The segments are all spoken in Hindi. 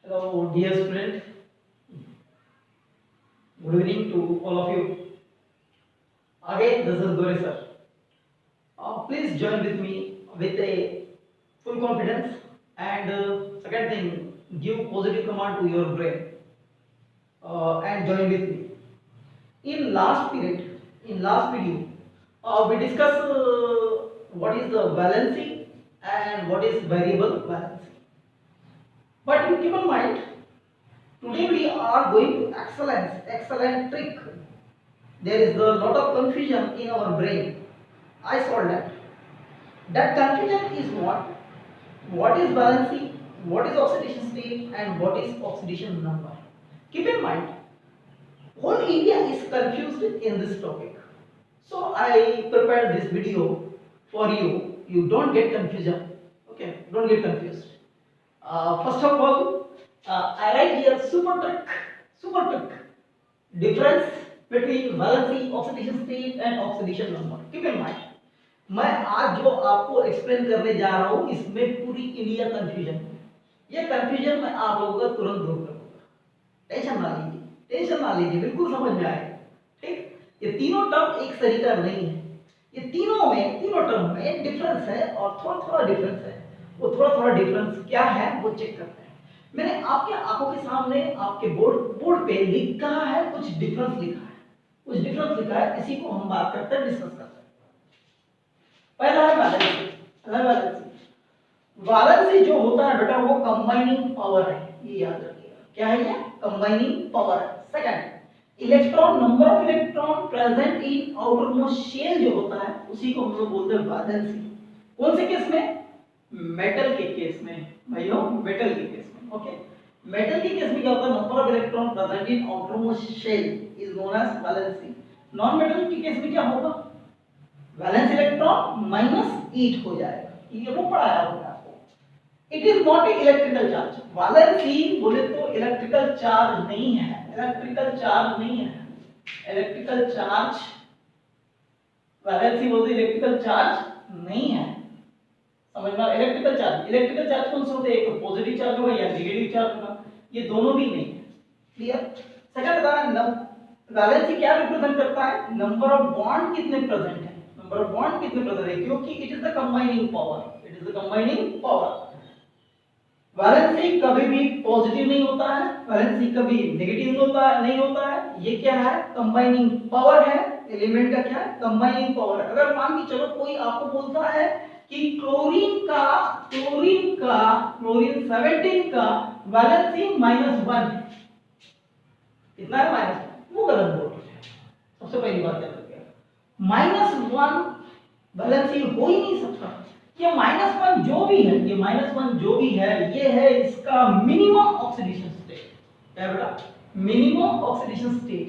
Hello, dear student. Good evening to all of you. Again, this is Gauri sir. Please join with me with a full confidence and second thing, give positive command to your brain and join with me. In last period, in last video, we discussed what is the valency and what is variable valency. But you keep in mind, today we are going to excellent trick. There is a lot of confusion in our brain. I solved that. That confusion is what is valency, what is oxidation state, and what is oxidation number. Keep in mind, whole India is confused in this topic. So I prepared this video for you. You don't get confusion. Okay, don't get confused. First of all, I write here super trick. Difference between valency, oxidation state and oxidation number. Keep in mind, मैं आज जो आपको एक्सप्लेन करने जा रहा हूँ इसमें पूरी इंडिया कंफ्यूजन है। ये कंफ्यूजन मैं आप लोगों का तुरंत दूर करूंगा। टेंशन ना लीजिए, बिल्कुल समझ में आएगा। ठीक, ये तीनों टर्म एक तरीका नहीं है। ये तीनों टर्म में डिफरेंस है और थोड़ा डिफरेंस है। वो थोड़ा डिफरेंस क्या है वो चेक करते हैं। मैंने आपके आंखों के सामने आपके बोर्ड पे लिखा है, कुछ डिफरेंस लिखा है। इसी को हम बात करते हैं, डिस्कस करते हैं। पहला है वैलेंसी। वैलेंसी जो होता है बेटा वो कंबाइनिंग पावर है, ये याद रखिएगा। क्या है ये? कंबाइनिंग पावर है। Second, electron, number of electron present in outermost shell जो होता है उसी को हम लोग बोलते हैं वैलेंसी। कौन से केस में? मेटल के केस में भाइयों, मेटल के केस में। ओके, मेटल के केस में क्या होता है? Number of electron present in outermost shell is known as valency. Non metal के केस में क्या होगा? वैलेंस इलेक्ट्रॉन -8 हो जाएगा। ये वो पढ़ाया होगा आपको। It is not a electrical charge. Valency बोले तो इलेक्ट्रिकल चार्ज नहीं है। वैलेंसी बोलते इलेक्ट्रिकल चार्ज नहीं है। समझ में? इलेक्ट्रिकल चार्ज कौन से होते हैं? एक तो पॉजिटिव चार्ज होगा या नेगेटिव चार्ज होगा। ये दोनों भी नहीं है। क्लियर? सेकंड बताना, वैलेंसी क्या रिप्रेजेंट करता है? नंबर ऑफ बॉन्ड कितने प्रेजेंट है। क्योंकि it is the combining power. Valency कभी भी पॉजिटिव नहीं होता है, वैलेंसी कभी नेगेटिव नहीं होता है। ये क्या है? कंबाइनिंग पावर है। एलिमेंट का क्या है? Combining power. अगर मान के चलो कोई आपको बोलता है कि क्लोरीन 17 का वैलेंसी -1 है। कितना है? -1। वो गलत बोल रहे हैं। सबसे पहली बात याद रखिएगा, -1 वैलेंसी हो ही नहीं सकता। ये -1 जो भी है, ये है इसका मिनिमम ऑक्सीडेशन स्टेट। क्या बेटा? Minimum oxidation state.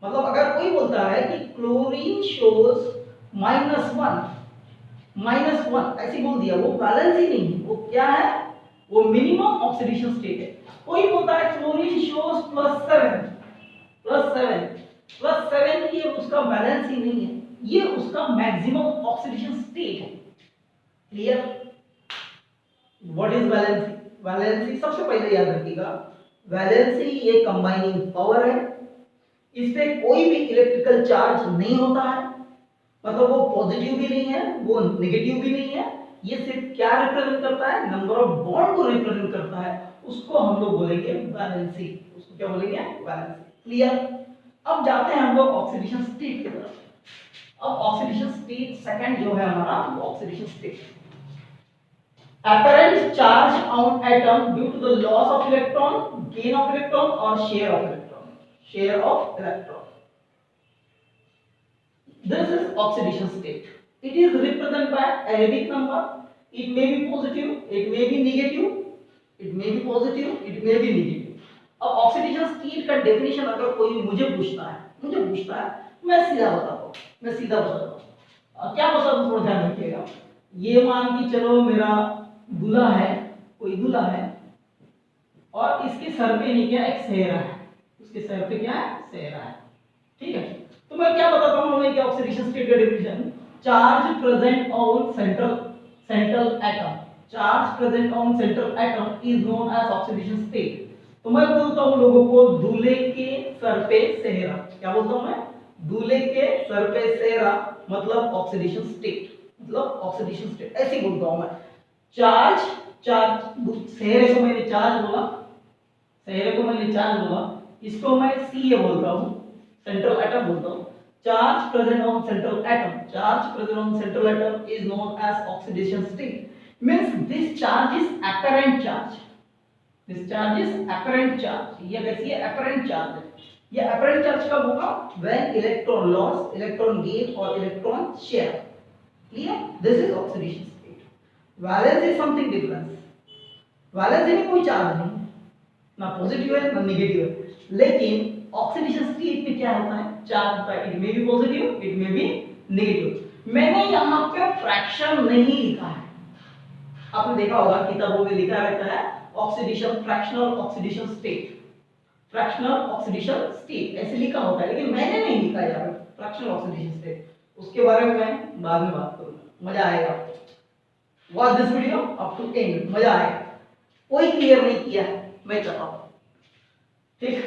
मतलब अगर कोई बोलता है कि क्लोरीन शोज -1 ऐसे बोल दिया, वो वैलेंसी नहीं है, वो क्या है? वो मिनिमम ऑक्सीडेशन स्टेट है। कोई बोलता है क्लोरीन शोज +7, ये उसका वैलेंसी नहीं है, ये उसका मैक्सिमम ऑक्सीडेशन स्टेट है। क्लियर? व्हाट इज वैलेंसी सबसे पहले याद रखिएगा, वैलेंसी ये कंबाइनिंग पावर है। इस पे कोई भी इलेक्ट्रिकल चार्ज नहीं होता है। मतलब वो पॉजिटिव भी नहीं है, वो नेगेटिव भी नहीं है। ये सिर्फ क्या रिप्रेजेंट करता है? नंबर ऑफ बॉन्ड को रिप्रेजेंट करता है। उसको हम लोग बोलेंगे वैलेंसी। उसको क्या बोलेंगे? वैलेंसी। क्लियर? अब जाते हैं हम लोग ऑक्सीडेशन स्टेट की तरफ। अब ऑक्सीडेशन स्टेट सेकंड जो है हमारा, वो oxidation state, apparent charge on atom due to the loss of electron, gain of electron or share of electron. This is oxidation state. It is represented by Arabic number. It may be positive, it may be negative, अब ऑक्सीडेशन स्टेट का डेफिनेशन अगर कोई मुझे पूछता है, मैं सीधा बताता हूँ। क्या बता दूं? थोड़ा ध्यान रखिएगा। ये मान के चलो मेरा दूल्हा है, कोई दूल्हा है और इसके सर पे नहीं क्या? एक सेहरा है। उसके सर पे क्या है? सेहरा है। ठीक है, तो मैं क्या बताता हूँ? मैं क्या ऑक्सीडेशन स्टेट का definition? Charge present on central atom. Charge present on central atom is known as oxidation state. तो मैं बोलता हूं लोगों को दूल्हे के सर पे सेहरा, क्या बोलता हूं मैं, दूल्हे के सर पे सेहरा मतलब ऑक्सीडेशन स्टेट, मतलब ऑक्सीडेशन स्टेट ऐसे बोलता हूं मैं। चार्ज चार्ज सेहरे को मैंने चार्ज बोला, सेहरे को मैंने चार्ज बोला, इसको मैं सी बोलता हूं, सेंट्रल एटम बोलता हूं। Charge present on central atom, charge present on central atom is known as oxidation state, means this charge is apparent charge, this charge is apparent charge। ये कैसी है, apparent charge है। ये apparent charge कब होगा, when electron loss, electron gain और electron share, clear, this is oxidation state। Valence is something difference, valence में कोई चार्ज नहीं, ना पॉजिटिव है ना नेगेटिव है, लेकिन ऑक्सीडेशन स्टेट में क्या होता है, चार्ज होता है, it may be positive it may be negative. मैंने यहाँ पे फ्रैक्शन नहीं लिखा है, आपने देखा होगा किताबों में लिखा रहता है oxidation, fractional oxidation state, fractional oxidation state ऐसे लिखा होता है, लेकिन मैंने नहीं लिखा यार फ्रैक्शनल ऑक्सीडेशन स्टेट। उसके बारे में मैं बाद में बात करूंगा, मजा आएगा आपको। Watch this video up to end, मजा आएगा। कोई क्लियर नहीं किया है मैं चाहता हूं, ठीक।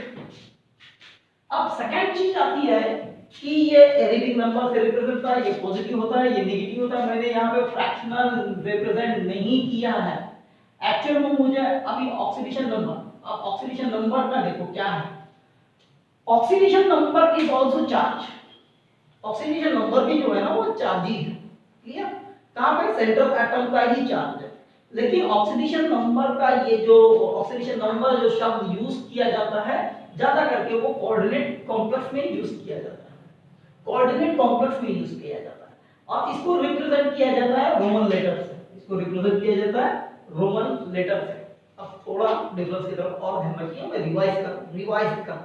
अब सेकंड चीज आती है कि ये एरिथिक नंबर से रिप्रेजेंट होता है, ये पॉजिटिव होता है, ये नेगेटिव होता है। मैंने यहाँ पे फ्रैक्शनल रिप्रेजेंट नहीं किया है, एक्चुअल में मुझे अभी ऑक्सीडेशन नंबर, अब ऑक्सीडेशन नंबर का देखो क्या है, oxidation number is also charge, oxidation number भी जो है ना वो चार्ज ही है, क्लियर। कहां पे, सेंट्रल एटम का ही चार्ज है, लेकिन ऑक्सीडेशन नंबर का ये जो ऑक्सीडेशन नंबर जो शब्द यूज किया जाता है ज्यादा करके वो कोऑर्डिनेट कॉम्प्लेक्स में यूज किया जाता है, कोऑर्डिनेट कॉम्प्लेक्स में यूज किया जाता है, और इसको रिप्रेजेंट किया जाता है रोमन लेटर से, इसको रिप्रेजेंट किया जाता है रोमन लेटर से। अब थोड़ा डिफरेंस की तरफ और ध्यान रखिए, मैं रिवाइज कर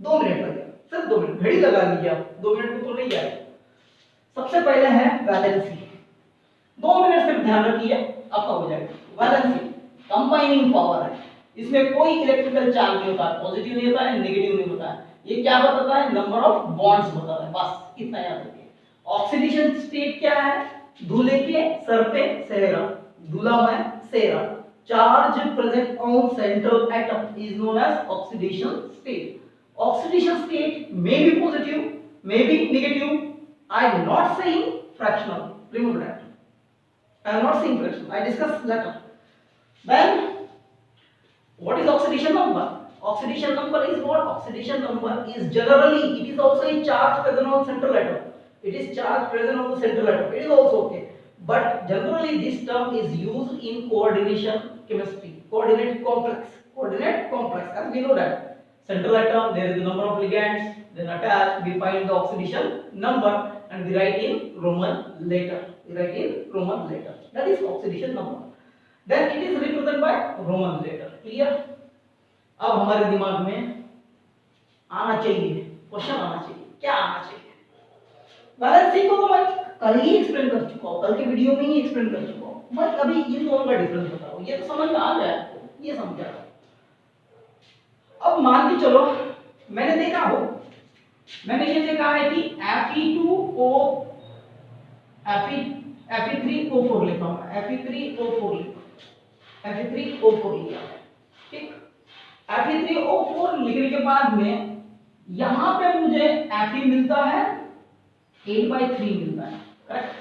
2 मिनट लगेगा, सिर्फ 2 मिनट, घड़ी लगा लीजिए आप, 2 मिनट में तो नहीं जाएगा। सबसे पहले है वैलेंसी, 2 मिनट सिर्फ ध्यान रखिए आपका हो जाएगा। वैलेंसी कंबाइनिंग पावर है, इसमें कोई इलेक्ट्रिकल चार्ज नहीं होता, पॉजिटिव नहीं होता है नेगेटिव नहीं होता है, ये क्या बताता है, नंबर ऑफ बॉन्ड्स बताता है, बस इतना याद रखिए। ऑक्सीडेशन स्टेट क्या है, दूल्हे के सर पे सेहरा, दूल्हा में सेहरा, charge present on central atom is known as oxidation state. Oxidation state may be positive may be negative, I am not saying fractional, remember that, I am not saying fractional, I discuss later. Then what is oxidation number? Oxidation number is what? Oxidation number is generally, it is also a charge present on central atom, it is charge present on the central atom, it is also okay, but generally this term is used in coordination chemistry, coordinate complex, as we know that central atom there is a number of ligands, then attached we find the oxidation number and we write in Roman letter, that is oxidation number, then it is represented by Roman letter, clear। अब हमारे दिमाग में आना चाहिए, क्वेश्चन आना चाहिए, क्या आना चाहिए, वैलेंसी को तो मैं कल ही एक्सप्लेन कर चुका हूं, कल के वीडियो में ही एक्सप्लेन कर चुका हूं, मैं अभी इन दोनों का डिफरेंस बता रहा हूं, ये तो समझ में आ गया आपको, ये समझ आ। अब मान के चलो मैंने देखा हो, मैंने ये देखा है कि Fe2O Fe3O4 लिखा हूं, Fe3O4 लिखा, ठीक। Fe3O4 लिखने के बाद में यहां पे मुझे Fe मिलता है 8/3 मिलता है, करेक्ट।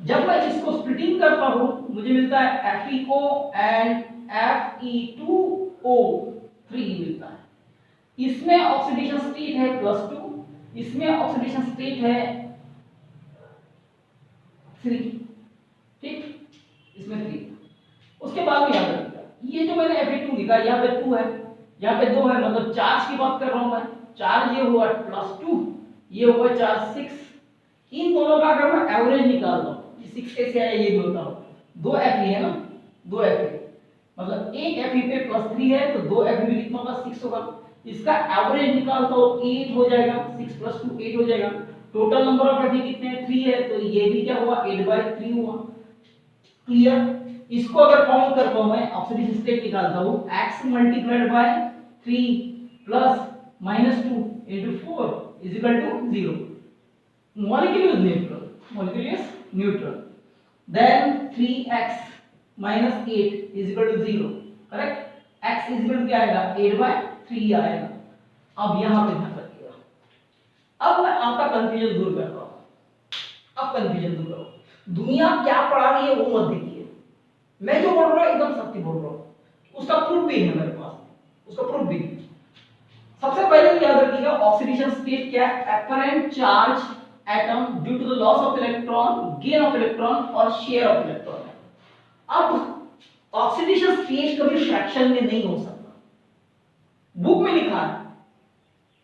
जब मैं इसको स्प्लिटिंग करता हूं मुझे मिलता है FeO एंड Fe2O3 मिलता है। इसमें ऑक्सीडेशन स्टेट है +2, इसमें ऑक्सीडेशन स्टेट है 3, ठीक, इसमें 3। उसके बाद में याद रखिएगा ये जो मैंने Fe2 लिखा यहाँ पे 2 है, यहाँ पे 2 है, मतलब चार्ज की बात कर रहा हूं मैं, चार्ज ये हुआ +2, ये हुआ चार्ज 6, इन दोनों का अगर मैं एवरेज निकाल दूं, 6 कैसे आया ये भी बताओ, 2 Fe है ना, 2 Fe मतलब एक Fe पे +3 है तो 2 Fe भी लिखना होगा, 6 होगा, इसका एवरेज निकालता हो 8 हो जाएगा, 6 + 2 8 हो जाएगा, टोटल नंबर ऑफ Fe कितने हैं 3 है, तो ये भी क्या हुआ 8/3 हुआ, क्लियर। इसको अगर काउंट करता हूं मैं, ऑक्सीडेशन स्टेट निकालता हूं, x × 3 + -2 × 4 = 0, molecule is neutral, then 3x minus 8 is equal to 0, correct. x is equal to क्या आएगा 8/3 आएगा। अब यहां पे ध्यान रखिएगा, अब मैं आपका कंफ्यूजन दूर कर रहा हूं। अब कंफ्यूजन दूर करो, दुनिया क्या पढ़ा रही है वो मत देखिए, मैं जो बोल रहा हूं एकदम सत्य बोल रहा हूं, उसका प्रूफ भी है मेरे पास, उसका प्रूफ भी है। सबसे पहले याद रखिएगा ऑक्सीडेशन स्टेट क्या है, apparent charge atom due to the loss of electron, gain of electron और शेयर ऑफ इलेक्ट्रॉन। अब ऑक्सीडेशन स्टेट कभी फ्रैक्शन में नहीं हो सकता, बुक में लिखा है,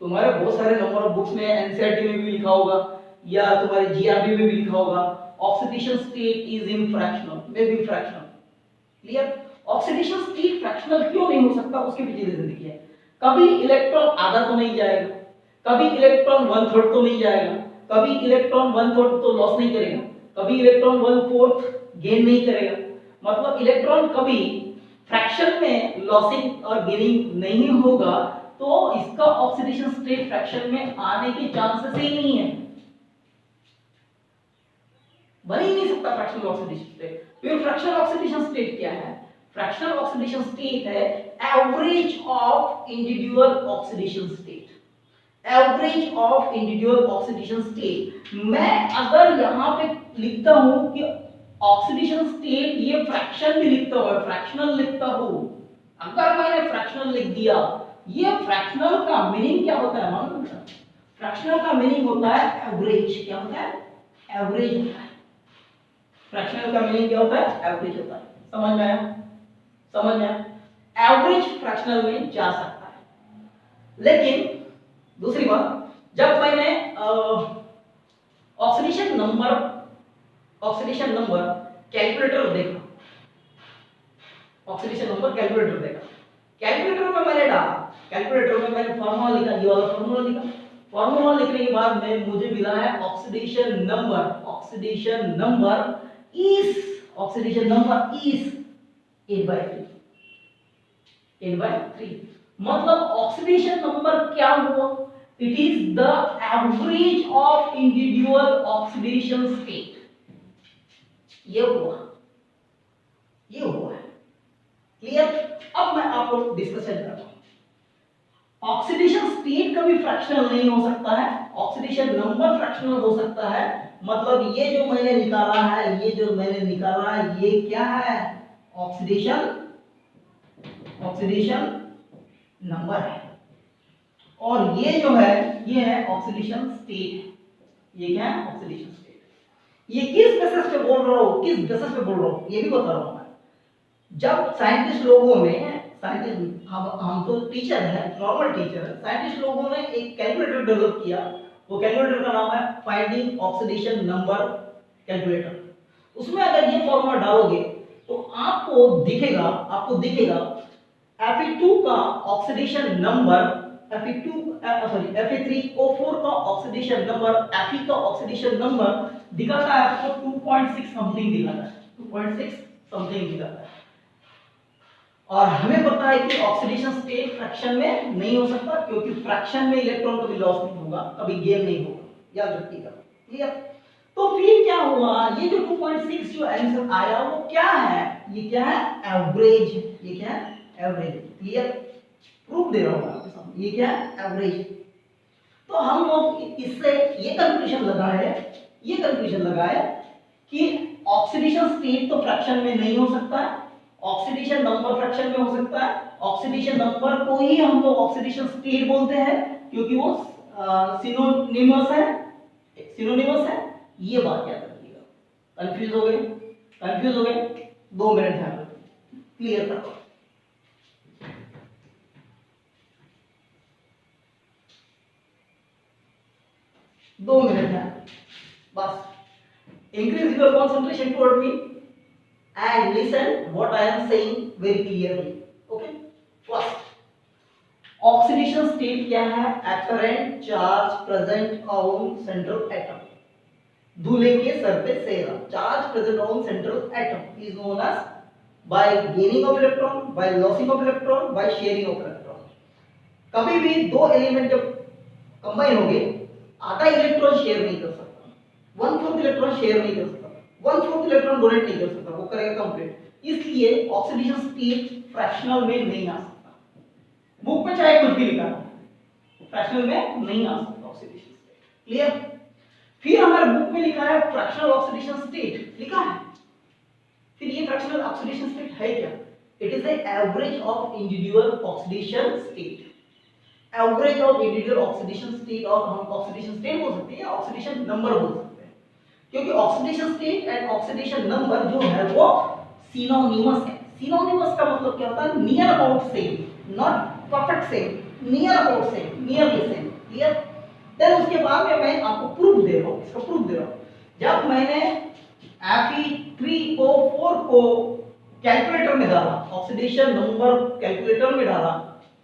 तुम्हारे बहुत सारे नंबर ऑफ बुक्स में एनसीईआरटी में भी लिखा होगा या तुम्हारे जीआरबी में भी लिखा होगा, oxidation state is in fractional, may be fractional. Clear? Oxidation state fractional क्यों नहीं हो सकता, उसके पीछे रीजन देखिए। कभी इलेक्ट्रॉन आधा तो नहीं जाएगा, कभी इलेक्ट्रॉन 1/3 तो नहीं जाएगा, कभी इलेक्ट्रॉन 1/4 तो लॉस नहीं करेगा, कभी इलेक्ट्रॉन 1/4 गेन नहीं करेगा। मतलब इलेक्ट्रॉन कभी फ्रैक्शन में लॉसिंग और गेनिंग नहीं होगा, तो इसका ऑक्सीडेशन स्टेट फ्रैक्शन में आने के चांसेस ही नहीं है, बन ही नहीं सकता फ्रैक्शनल ऑक्सीडेशन स्टेट। फिर फ्रैक्शनल ऑक्सीडेशन स्टेट क्या है? फ्रैक्शनल ऑक्सीडेशन स्टेट है average of individual oxidation state, average of individual oxidation state. मैं अगर यहां पे लिखता हूं कि ऑक्सीडेशन स्टेट, ये फ्रैक्शन भी लिखता हूं, फ्रैक्शनल लिखता हूं, अगर मैंने फ्रैक्शनल लिख दिया, ये फ्रैक्शनल का मीनिंग क्या होता है मालूम है? फ्रैक्शनल का मीनिंग होता है एवरेज। क्या होता है? एवरेज होता है। फ्रैक्शनल का मीनिंग क्या होता है? एवरेज होता है। समझ में आया? समझ में आया? एवरेज फ्रैक्शनल में जा सकता है। लेकिन दूसरी बात, जब मैंने ऑक्सीडेशन नंबर कैलकुलेटर देखा, ऑक्सीडेशन नंबर कैलकुलेटर देखा, कैलकुलेटर में मैंने डाला, कैलकुलेटर में मैंने फार्मूला लिखा, ये वाला फार्मूला लिखा, फार्मूला लिखने के बाद में मुझे मिला है oxidation number, oxidation number is 8/3। मतलब ऑक्सीडेशन नंबर क्या हुआ? It is the average of individual oxidation state. ये हुआ, ये हुआ है। क्लियर? अब मैं आपको डिस्कशन करता हूं। ऑक्सीडेशन स्टेट कभी फ्रैक्शनल नहीं हो सकता है, ऑक्सीडेशन नंबर फ्रैक्शनल हो सकता है। मतलब ये जो मैंने निकाला है, ये जो मैंने निकाला है, ये क्या है? ऑक्सीडेशन नंबर है, और ये जो है ये है ऑक्सीडेशन स्टेट। ये क्या है? Oxidation state. ये किस बेसिस पे बोल रहा हूं, किस बेसिस पे बोल रहा हूं ये भी बता रहा हूं मैं। जब साइंटिस्ट लोगों ने, साइंटिस्ट हम तो टीचर है, नॉर्मल टीचर है, साइंटिस्ट लोगों ने एक कैलकुलेटर डेवलप किया, वो कैलकुलेटर का नाम है फाइंडिंग ऑक्सीडेशन नंबर कैलकुलेटर। उसमें अगर ये फॉर्मूला डालोगे तो आपको दिखेगा Fe2 का ऑक्सीडेशन नंबर, Fe3O4 का ऑक्सीडेशन नंबर, Fe का ऑक्सीडेशन नंबर दिखाता है आपको 2.6 समथिंग दिखाता है, 2.6 समथिंग दिखाता है। और हमें पता है कि ऑक्सीडेशन स्टेट फ्रैक्शन में नहीं हो सकता, क्योंकि फ्रैक्शन में इलेक्ट्रॉन कभी लॉस नहीं होगा, कभी गेन नहीं होगा, याद रखिएगा। क्लियर? तो फिर क्या हुआ? ये जो 2.6 जो आंसर आया वो क्या है? ये क्या है? एवरेज। ये क्या है? एवरेज। क्लियर? प्रूफ दे रहा हूं आपके सामने, ये क्या है? एवरेज। तो हम लोग इससे ये कंक्लूजन लगाए कि ऑक्सीडेशन स्टेट तो फ्रैक्शन में नहीं हो सकता है, ऑक्सीडेशन नंबर फ्रैक्शन में हो सकता है। ऑक्सीडेशन नंबर को ही हम लोग ऑक्सीडेशन स्टेट बोलते हैं, क्योंकि वो सिनोनिमस है। ये बात याद रखिएगा। कंफ्यूज हो गए? 2 मिनट ध्यान रखिए, क्लियर करो। दो मिनट है बस। Increase your concentration toward me and listen what I am saying very clearly. Okay? First, oxidation state क्या है? Apparent charge present on central atom. दूल्हे के सर पे सेरा, charge present on central atom is known as by gaining of electron, by losing of electron, by sharing of electron. कभी भी दो एलिमेंट जब कंबाइन होंगे, आधा इलेक्ट्रॉन शेयर नहीं कर सकता, 1/4 इलेक्ट्रॉन शेयर नहीं कर सकता, 1/4 इलेक्ट्रॉन डोनेट नहीं कर सकता, वो करेगा कंप्लीट। इसलिए ऑक्सीडेशन स्टेट फ्रैक्शनल में नहीं आ सकता। बुक में चाहे कुछ भी लिखा हो, फ्रैक्शनल में नहीं आ सकता ऑक्सीडेशन स्टेट। क्लियर? फिर हमारे बुक में लिखा है फ्रैक्शनल ऑक्सीडेशन स्टेट, लिखा है। फिर ये फ्रैक्शनल ऑक्सीडेशन स्टेट है क्या? It is the average of individual oxidation state. Average of individual oxidation state, और हम ऑक्सीडेशन स्टेट बोल सकते हैं या ऑक्सीडेशन नंबर बोल सकते हैं, क्योंकि oxidation state and oxidation number जो है वो सिनोनिमस है। सिनोनिमस का मतलब क्या होता है? Near about same, not perfect same, near about same, nearly same. Clear? Then उसके बाद में मैं आपको प्रूफ दे रहा हूं, इसका प्रूफ दे रहा हूं। जब मैंने Fe3O4 को कैलकुलेटर में डाला, ऑक्सीडेशन नंबर कैलकुलेटर में डाला,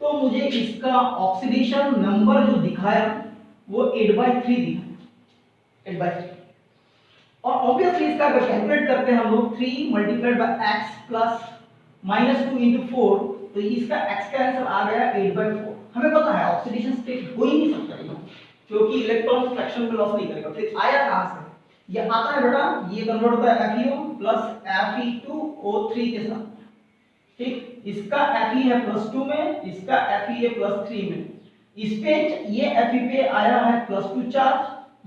तो मुझे इसका ऑक्सीडेशन नंबर जो दिखाया वो 8/3 दिखा, 8/3। और ऑब्वियसली इसका अगर कैलकुलेट करते हैं हम लोग 3 multiplied by x plus -2 into 4, तो इसका x का आंसर आ गया 8/4। हमें पता है ऑक्सीडेशन स्टेट हो ही नहीं सकता है, क्योंकि इलेक्ट्रॉन फ्रैक्शन में लॉस नहीं करेगा। फिर आया कहां से? ये आता है बेटा, ये कन्वर्ट होता है FeO प्लस Fe2O3 के साथ। ठीक, इसका Fe है +2 में, इसका Fe है +3 में। इस पे ये Fe पे आया है +2 चार्ज,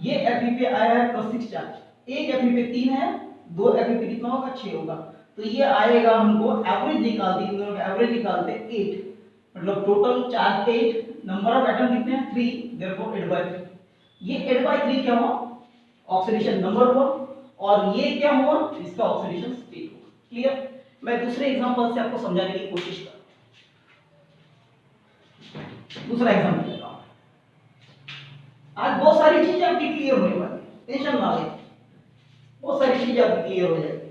ये Fe पे आया है +6 चार्ज। एक Fe पे 3 है, दो Fe पे कितना होगा? 6 होगा। तो ये आएगा, हमको एवरेज निकालते, इन दोनों का एवरेज निकालते 8, मतलब total charge 8, number of atom कितने हैं? 3, देयरफॉर 8/3। ये 8/3 क्या हुआ? ऑक्सीडेशन नंबर हुआ, और ये क्या हुआ? इसका ऑक्सीडेशन स्टेट हुआ। क्लियर? मैं दूसरे एग्जांपल से आपको समझाने की कोशिश कर रहा हूं। दूसरा एग्जांपल लेता हूं। आज बहुत सारी चीजें आपकी क्लियर होने वाली, टेंशन ना लें, बहुत सारी चीजें आपकी क्लियर हो जाएगी।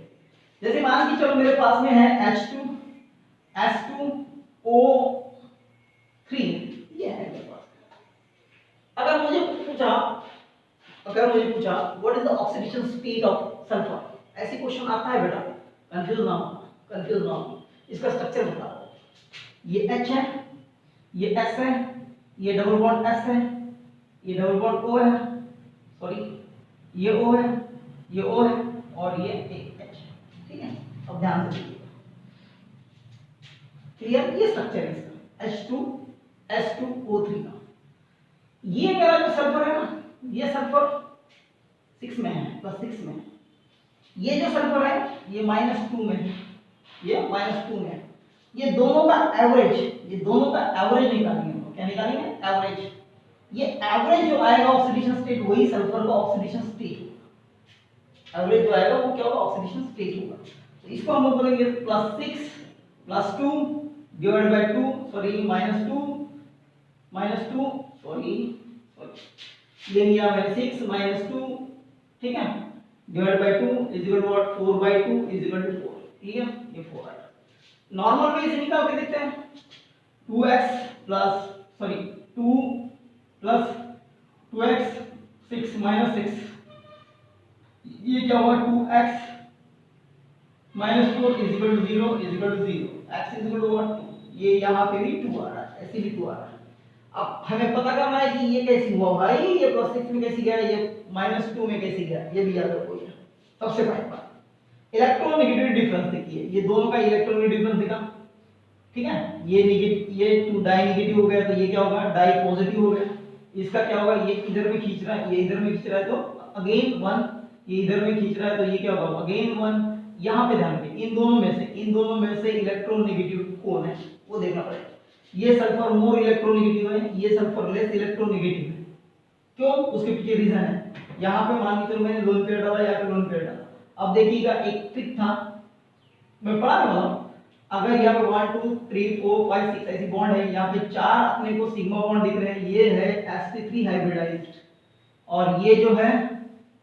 जैसे मान के चलो मेरे पास में है H2 S2O3, ये है मेरे पास। अगर मुझे पूछा what is the oxidation state of sulphur, ऐसी क्वेश्चन आता है बेटा, कंफ्यूज ना हो, इसका स्ट्रक्चर बताओ। ये H है, ये S है, ये डबल बॉन्ड S है, ये डबल बॉन्ड O है, सॉरी ये O है, ये O है, और ये एक H। ठीक है, अब ध्यान से देखिए। क्लियर? ये स्ट्रक्चर है इसका H2 S2O3 का। ये मेरा जो सल्फर है ना, ये सल्फर 6 में है, +6 में है। ये जो सल्फर है ये -2 में है, ये -2 में है। ये दोनों का एवरेज, निकालेंगे। क्या निकालेंगे? एवरेज। ये एवरेज जो आएगा ऑक्सीडेशन स्टेट, वही सल्फर का ऑक्सीडेशन स्टेट होगा। एवरेज जो आएगा वो क्या होगा? ऑक्सीडेशन स्टेट होगा। तो इसको हम लोग बोलेंगे +6 +2 डिवाइड बाय 2, सॉरी -2 सॉरी ले लिया मैंने 6 -2, ठीक है, divide by 2 is equal to what? 4/2 is equal to 4। ठीक है, ये 4 आया। नॉर्मल में इसे निकाल के देखते हैं। 2x plus sorry 2 plus 2x 6 -6, ये क्या हुआ? 2x -4 is equal to 0 is equal to 0। x is equal to what? 2। ये यहाँ पे भी 2 आ रहा है, ऐसे भी 2 आ रहा है। अब हमें पता करना है कि ये कैसे हुआ भाई, ये +6 में कैसे गया, ये -2 में कैसे गया, ये भी याद रखो। सबसे पहली बात इलेक्ट्रोनेगेटिव डिफरेंस देखिए, ये दोनों का इलेक्ट्रोनेगेटिव डिफरेंस दिखा। ठीक है, ये नेगेटिव, ये 2 डाई नेगेटिव हो गया, तो ये क्या होगा? डाई पॉजिटिव हो गया। इसका क्या होगा? ये इधर में खींच रहा है, ये इधर में खींच रहा है, तो अगेन 1, ये इधर में खींच रहा है, तो ये क्या होगा? अगेन 1। यहाँ पे ध्यान दें, इन दोनों में से इलेक्ट्रोनेगेटिव कौन है वो देखना पड़ेगा। ये सल्फर मोर इलेक्ट्रोनेगेटिव है, ये सल्फर लेस इलेक्ट्रोनेगेटिव है। क्यों? उसके पीछे रीजन है। यहाँ पे मान के चलो मैंने लोन पेयर डाला, यहाँ पे लोन पेयर डाला। अब देखिएगा एक ट्रिक था, मैं पढ़ा रहा हूँ। अगर यहाँ पे 1 2 3 4 5 6 ऐसी बॉन्ड है, यहाँ पे 4 अपने को सिग्मा बॉन्ड दिख रहे हैं, ये है sp3 हाइब्रिडाइज्ड, और ये जो है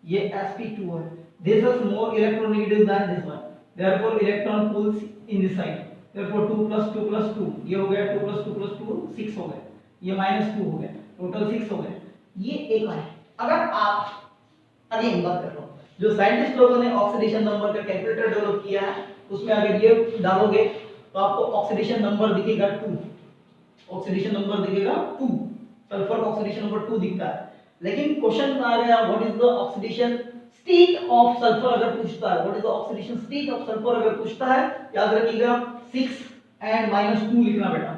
ये sp2 है। This is more electronegative than this one, therefore electron pulls in this side, therefore 2 + 2 + 2, ये हो गया 2 + 2 + 2 6 हो गया, ये -2 हो गया, टोटल 6 हो गया। ये एक है। अगर आप अगेन बात कर रहा हूं, जो साइंटिस्ट लोगों ने ऑक्सीडेशन नंबर का कैलकुलेटर डेवलप किया है, उसमें अगर ये डालोगे तो आपको ऑक्सीडेशन नंबर दिखेगा 2, ऑक्सीडेशन नंबर दिखेगा 2, सल्फर का ऑक्सीडेशन नंबर 2 दिखता है। लेकिन क्वेश्चन आ गया what is the oxidation state of sulphur अगर पूछता है, what is the oxidation state of sulphur अगर पूछता है, याद रखिएगा 6 and -2 लिखना बेटा।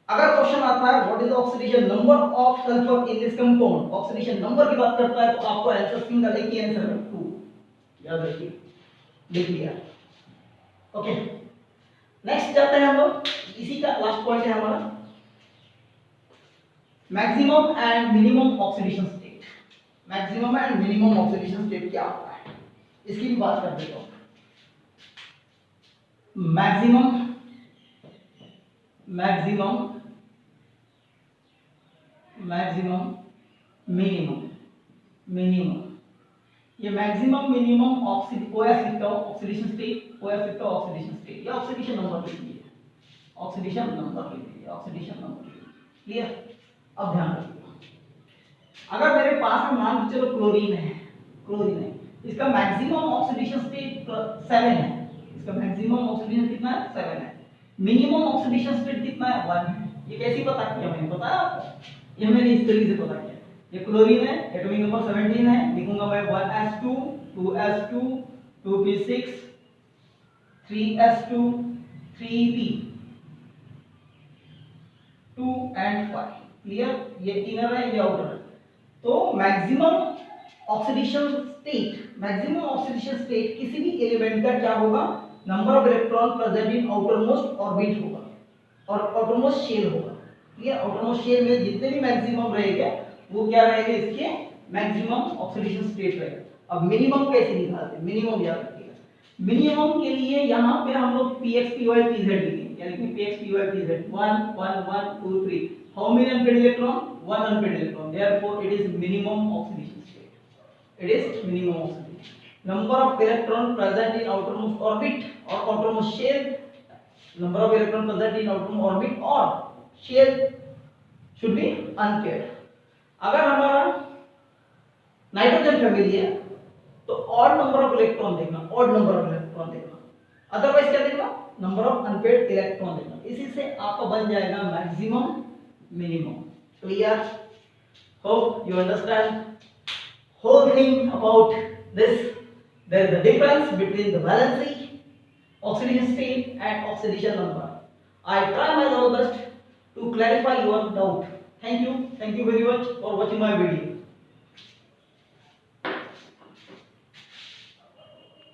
अगर क्वेश्चन आता है what is the oxidation number of sulphur in this compound, oxidation number की बात करता है, तो आपको आंसर सिंगल एक ही आंसर है 2, याद रखिए, लिख लिया। ओके, नेक्स्ट जाते हैं हम लोग, इसी का लास्ट पॉइंट है हमारा maximum and minimum oxidation state. Maximum and minimum oxidation state क्या होता है, इसकी भी बात कर देता हूं। Maximum, maximum, maximum, minimum, minimum, ये मैक्सिमम मिनिमम ओएस लिखता हूं, ऑक्सीडेशन स्टेट, ओएस लिखता हूं ऑक्सीडेशन स्टेट, या ऑक्सीडेशन नंबर लिख लीजिए, ऑक्सीडेशन नंबर लिख लीजिए, ऑक्सीडेशन नंबर। क्लियर? अब ध्यान रखिएगा, अगर मेरे पास में मान के चलो क्लोरीन है, क्लोरीन है, इसका मैक्सिमम ऑक्सीडेशन स्टेट 7 है, इसका मैक्सिमम ऑक्सीडेशन कितना है 7 है, मिनिमम ऑक्सीडेशन स्टेट कितना है 1 है। ये कैसे पता किया मैंने, पता है आपको? ये मैंने इस तरीके से पता किया, ये क्लोरीन है, एटॉमिक नंबर 17 है, लिखूंगा मैं 1s2 2s2 2p6 3s2 3p 2 and 5। Clear? ये इनर है, ये आउटर है। तो maximum oxidation state, maximum oxidation state किसी भी एलिमेंट का क्या होगा, number of electron present in outermost orbit होगा और आउटरमोस्ट शेल होगा। क्लियर? आउटरमोस्ट शेल में जितने भी मैक्सिमम रहेगा वो क्या रहेगा, इसके मैक्सिमम ऑक्सीडेशन स्टेट रहेगा। अब मिनिमम कैसे निकालते हैं, मिनिमम याद रखिएगा, मिनिमम के लिए यहाँ पे हम लोग px py pz लिखेंगे, यानी कि px py pz 1 1 1 2 3, how many unpaired electron, 1 unpaired electron, therefore it is minimum oxidation state, it is minimum oxidation। number of electron present in outermost orbit or outermost shell, number of electron present in outermost orbit or shell should be unpaired। अगर हमारा नाइट्रोजन फैमिली है तो ऑड नंबर ऑफ इलेक्ट्रॉन देखना, ऑड नंबर ऑफ इलेक्ट्रॉन देखना, अदरवाइज क्या देखना, नंबर ऑफ अनपेयर्ड इलेक्ट्रॉन देखना। इसी से आपका बन जाएगा maximum minimum. Clear? Hope you understand whole thing about this। there is a difference between the valency, oxidation state and oxidation number। I try my level best to clarify your doubt। thank you very much for watching my video।